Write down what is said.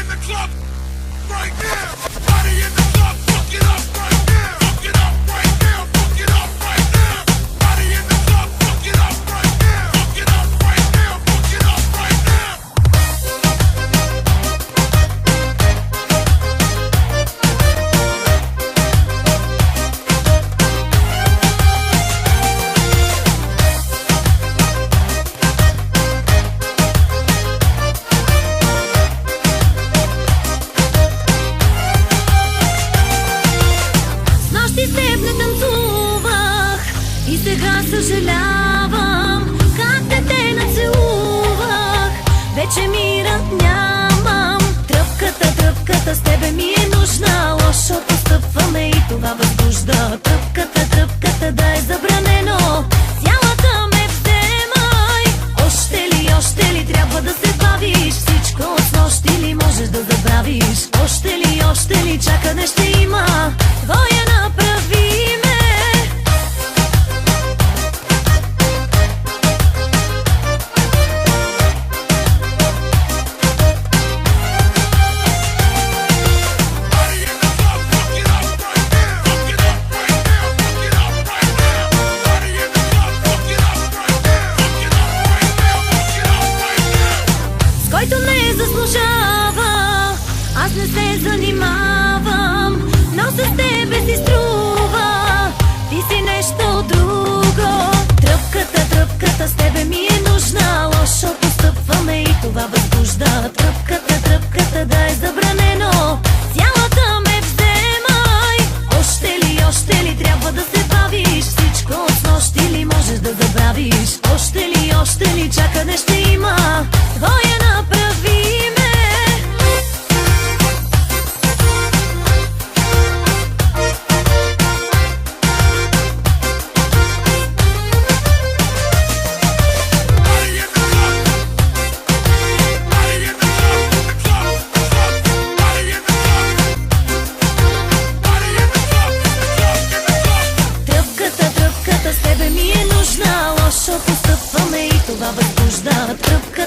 in the club right now. Party in the club, fuck it up right now. Fuck it up right now. Fuck it up right now. Party in the club, fuck it up right now. Fuck it up right now. Fuck it up right now. И сега съжалявам как те нацелувах. Вече мира нямам. Тръпката с тебе ми е нужна. Лошо постъпваме и това възбужда. Тръпката да е забранено. Цялата ме вземай. Още ли трябва да се бавиш? Всичко от снощи ли можеш да забравиш? Още ли чакане ще има? Твоя направи ме. Който не заслужава, аз не се занимавам, но с тебе си струва, ти си нещо друго. Тръпката с тебе ми е нужна. Лошо постъпваме и това възбужда. Тръпката да е забранено. Цялата ме вземай. Още ли трябва да се бавиш? Всичко от снощи ли можеш да забравиш? Още ли чакане ще има? Твоя направи ме. Тръпката с тебе ми е нужна. Лошо постъпваме и това възбужда. Тръпка